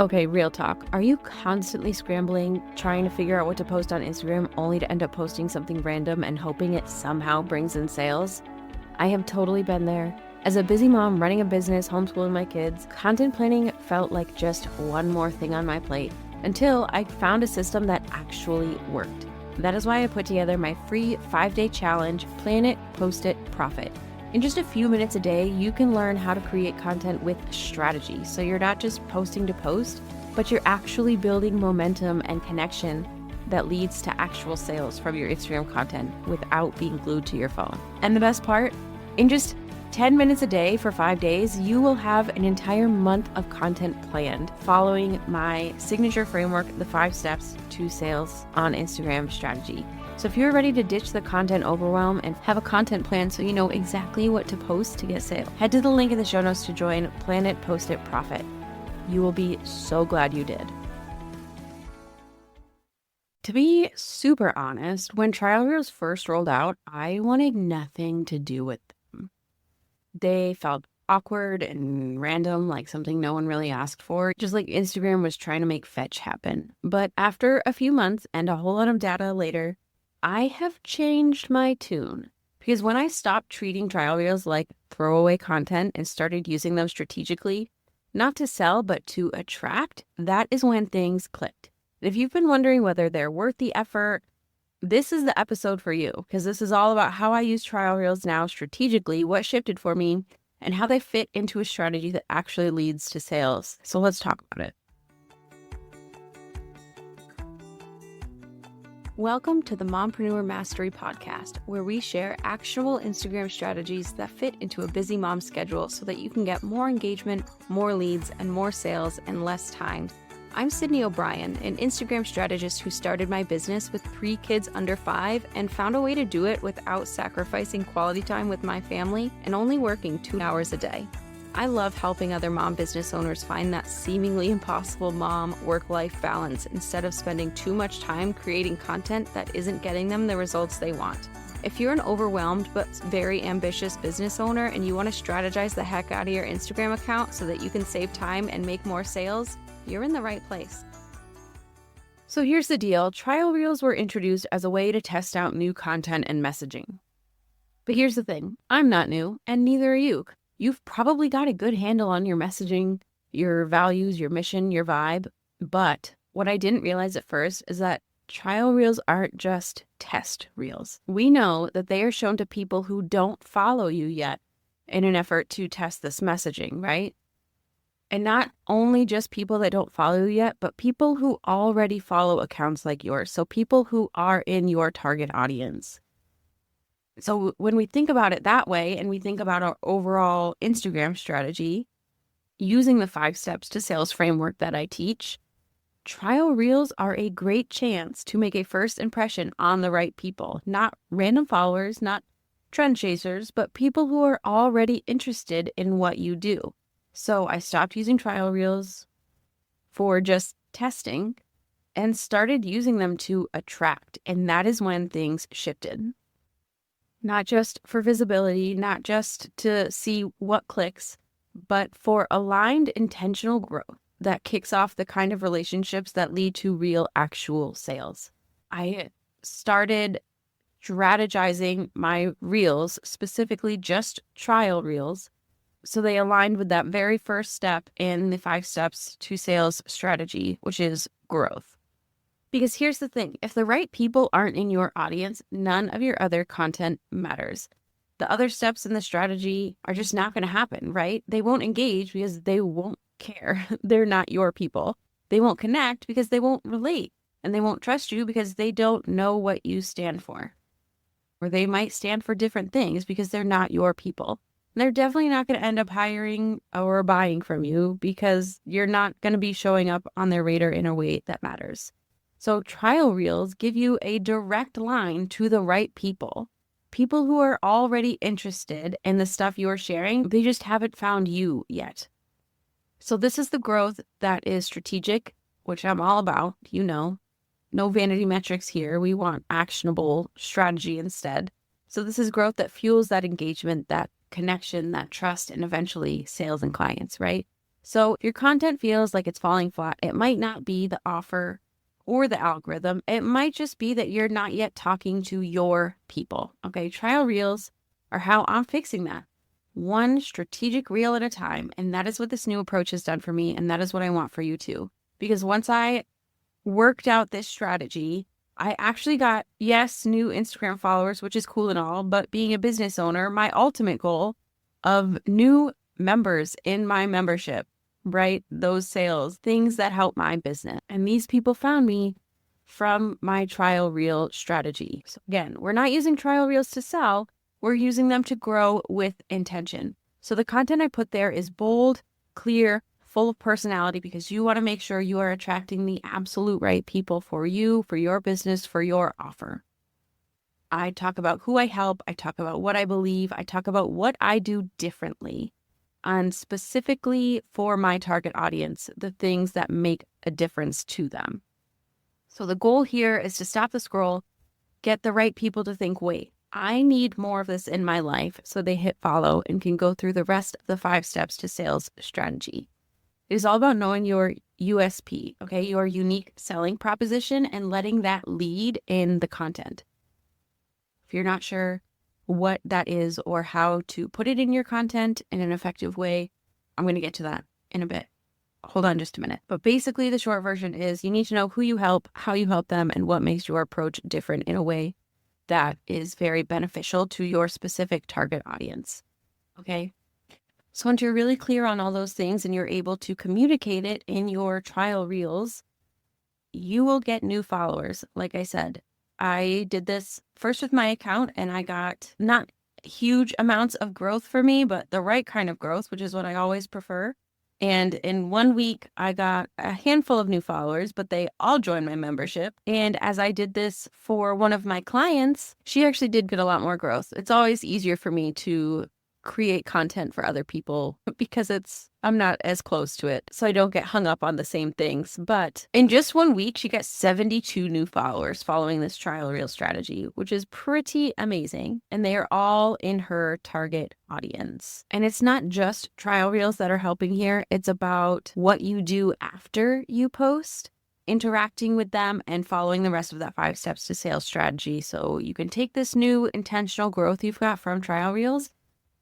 Okay, real talk. Are you constantly scrambling, trying to figure out what to post on Instagram only to end up posting something random and hoping it somehow brings in sales? I have totally been there. As a busy mom running a business, homeschooling my kids, content planning felt like just one more thing on my plate until I found a system that actually worked. That is why I put together my free 5-day challenge, Plan It, Post It, Profit. In just a few minutes a day, you can learn how to create content with strategy. So you're not just posting to post, but you're actually building momentum and connection that leads to actual sales from your Instagram content without being glued to your phone. And the best part, in just 10 minutes a day for 5 days, you will have an entire month of content planned following my signature framework, the 5 steps to sales on Instagram strategy. So if you're ready to ditch the content overwhelm and have a content plan so you know exactly what to post to get sales, head to the link in the show notes to join Plan It, Post It, Profit. You will be so glad you did. To be super honest, when trial reels first rolled out, I wanted nothing to do with them. They felt awkward and random, like something no one really asked for, just like Instagram was trying to make fetch happen. But after a few months and a whole lot of data later, I have changed my tune, because when I stopped treating trial reels like throwaway content and started using them strategically, not to sell, but to attract, that is when things clicked. If you've been wondering whether they're worth the effort, this is the episode for you, because this is all about how I use trial reels now strategically, what shifted for me, and how they fit into a strategy that actually leads to sales. So let's talk about it. Welcome to the Mompreneur Mastery Podcast, where we share actionable Instagram strategies that fit into a busy mom's schedule so that you can get more engagement, more leads, and more sales in less time. I'm Sydney O'Brien, an Instagram strategist who started my business with 3 kids under 5 and found a way to do it without sacrificing quality time with my family and only working 2 hours a day. I love helping other mom business owners find that seemingly impossible mom work-life balance instead of spending too much time creating content that isn't getting them the results they want. If you're an overwhelmed but very ambitious business owner and you want to strategize the heck out of your Instagram account so that you can save time and make more sales, you're in the right place. So here's the deal. Trial reels were introduced as a way to test out new content and messaging. But here's the thing. I'm not new, and neither are you. You've probably got a good handle on your messaging, your values, your mission, your vibe. But what I didn't realize at first is that trial reels aren't just test reels. We know that they are shown to people who don't follow you yet in an effort to test this messaging, right? And not only just people that don't follow you yet, but people who already follow accounts like yours. So people who are in your target audience. So when we think about it that way, and we think about our overall Instagram strategy, using the 5 steps to sales framework that I teach, trial reels are a great chance to make a first impression on the right people, not random followers, not trend chasers, but people who are already interested in what you do. So I stopped using trial reels for just testing and started using them to attract. And that is when things shifted. Not just for visibility, not just to see what clicks, but for aligned intentional growth that kicks off the kind of relationships that lead to real actual sales. I started strategizing my reels, specifically just trial reels, so they aligned with that very first step in the 5 steps to sales strategy, which is growth. Because here's the thing, if the right people aren't in your audience, none of your other content matters. The other steps in the strategy are just not going to happen, right? They won't engage because they won't care. They're not your people. They won't connect because they won't relate. And they won't trust you because they don't know what you stand for. Or they might stand for different things because they're not your people. They're definitely not going to end up hiring or buying from you because you're not going to be showing up on their radar in a way that matters. So trial reels give you a direct line to the right people. People who are already interested in the stuff you're sharing, they just haven't found you yet. So this is the growth that is strategic, which I'm all about, you know. No vanity metrics here. We want actionable strategy instead. So this is growth that fuels that engagement, that connection, that trust, and eventually sales and clients, right? So if your content feels like it's falling flat, it might not be the offer or the algorithm. It might just be that you're not yet talking to your people. Okay, trial reels are how I'm fixing that. One strategic reel at a time. And that is what this new approach has done for me. And that is what I want for you too. Because once I worked out this strategy, I actually got, yes, new Instagram followers, which is cool and all, but being a business owner, my ultimate goal of new members in my membership, right? Those sales, things that help my business. And these people found me from my trial reel strategy. So again, we're not using trial reels to sell. We're using them to grow with intention. So the content I put there is bold, clear, full of personality, because you want to make sure you are attracting the absolute right people for you, for your business, for your offer. I talk about who I help. I talk about what I believe. I talk about what I do differently, and specifically for my target audience, the things that make a difference to them. So the goal here is to stop the scroll, get the right people to think, wait, I need more of this in my life, so they hit follow and can go through the rest of the 5 steps to sales strategy. It is all about knowing your USP, okay, your unique selling proposition, and letting that lead in the content. If you're not sure what that is or how to put it in your content in an effective way, I'm going to get to that in a bit. Hold on just a minute. But basically, the short version is you need to know who you help, how you help them, and what makes your approach different in a way that is very beneficial to your specific target audience. Okay? So once you're really clear on all those things and you're able to communicate it in your trial reels, you will get new followers. Like I said, I did this first with my account and I got not huge amounts of growth for me, but the right kind of growth, which is what I always prefer. And in 1 week, I got a handful of new followers, but they all joined my membership. And as I did this for one of my clients, she actually did get a lot more growth. It's always easier for me to create content for other people because I'm not as close to it, so I don't get hung up on the same things. But in just 1 week, she got 72 new followers following this trial reel strategy, which is pretty amazing. And they are all in her target audience. And it's not just trial reels that are helping here. It's about what you do after you post, interacting with them, and following the rest of that 5 steps to sales strategy. So you can take this new intentional growth you've got from trial reels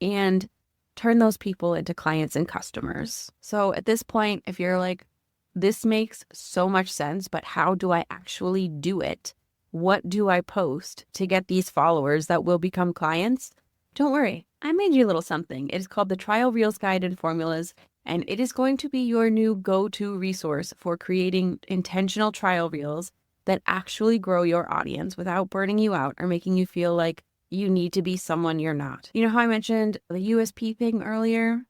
and turn those people into clients and customers. So at this point, if you're like, this makes so much sense, but how do I actually do it? What do I post to get these followers that will become clients? Don't worry, I made you a little something. It is called the Trial Reels Guide and Formulas, and it is going to be your new go-to resource for creating intentional trial reels that actually grow your audience without burning you out or making you feel like you need to be someone you're not. You know how I mentioned the USP thing earlier?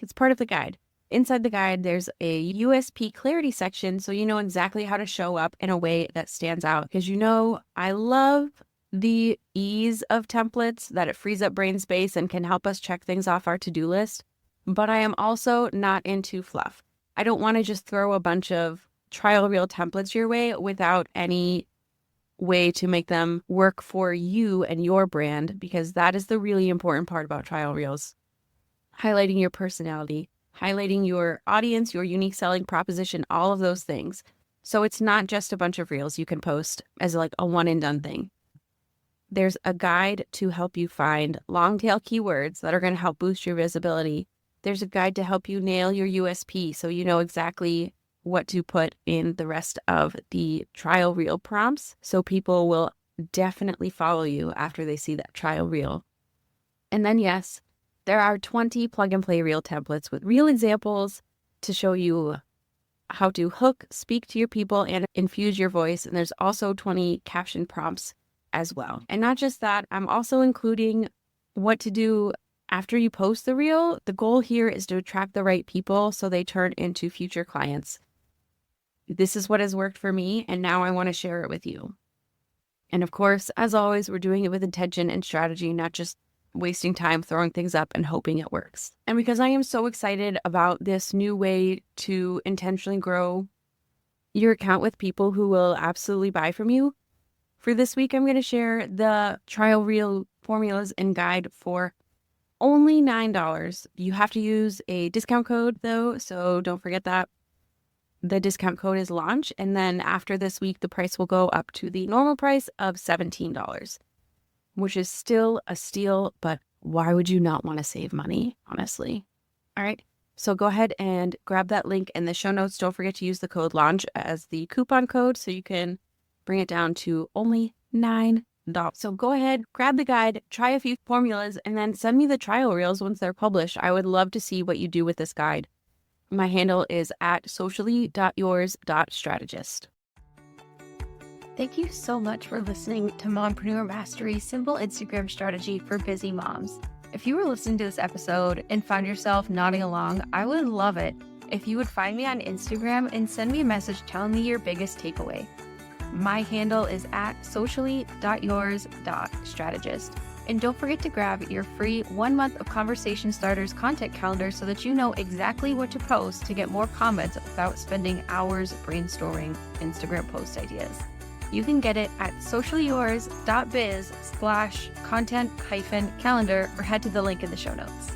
It's part of the guide. Inside the guide, there's a USP clarity section, so you know exactly how to show up in a way that stands out. Because you know, I love the ease of templates, that it frees up brain space and can help us check things off our to-do list. But I am also not into fluff. I don't want to just throw a bunch of trial reel templates your way without any way to make them work for you and your brand, because that is the really important part about trial reels. Highlighting your personality, highlighting your audience, your unique selling proposition, all of those things. So it's not just a bunch of reels you can post as like a one and done thing. There's a guide to help you find long tail keywords that are going to help boost your visibility. There's a guide to help you nail your USP so you know exactly what to put in the rest of the trial reel prompts, so people will definitely follow you after they see that trial reel. And then yes, there are 20 plug and play reel templates with real examples to show you how to hook, speak to your people, and infuse your voice. And there's also 20 caption prompts as well. And not just that, I'm also including what to do after you post the reel. The goal here is to attract the right people so they turn into future clients. This is what has worked for me, and now I want to share it with you. And of course, as always, we're doing it with intention and strategy, not just wasting time throwing things up and hoping it works. And because I am so excited about this new way to intentionally grow your account with people who will absolutely buy from you, for this week, I'm going to share the trial reel formulas and guide for Only $9. You have to use a discount code though, so don't forget that. The discount code is launch, and then after this week, the price will go up to the normal price of $17, which is still a steal, but why would you not want to save money, honestly? All right, so go ahead and grab that link in the show notes. Don't forget to use the code launch as the coupon code so you can bring it down to only $9. So go ahead, grab the guide, try a few formulas, and then send me the trial reels once they're published. I would love to see what you do with this guide. My handle is at socially.yours.strategist. Thank you so much for listening to Mompreneur Mastery, simple Instagram strategy for busy moms. If you were listening to this episode and found yourself nodding along, I would love it if you would find me on Instagram and send me a message telling me your biggest takeaway. My handle is at socially.yours.strategist. And don't forget to grab your free 1 month of Conversation Starters content calendar so that you know exactly what to post to get more comments without spending hours brainstorming Instagram post ideas. You can get it at sociallyyours.biz/content-calendar or head to the link in the show notes.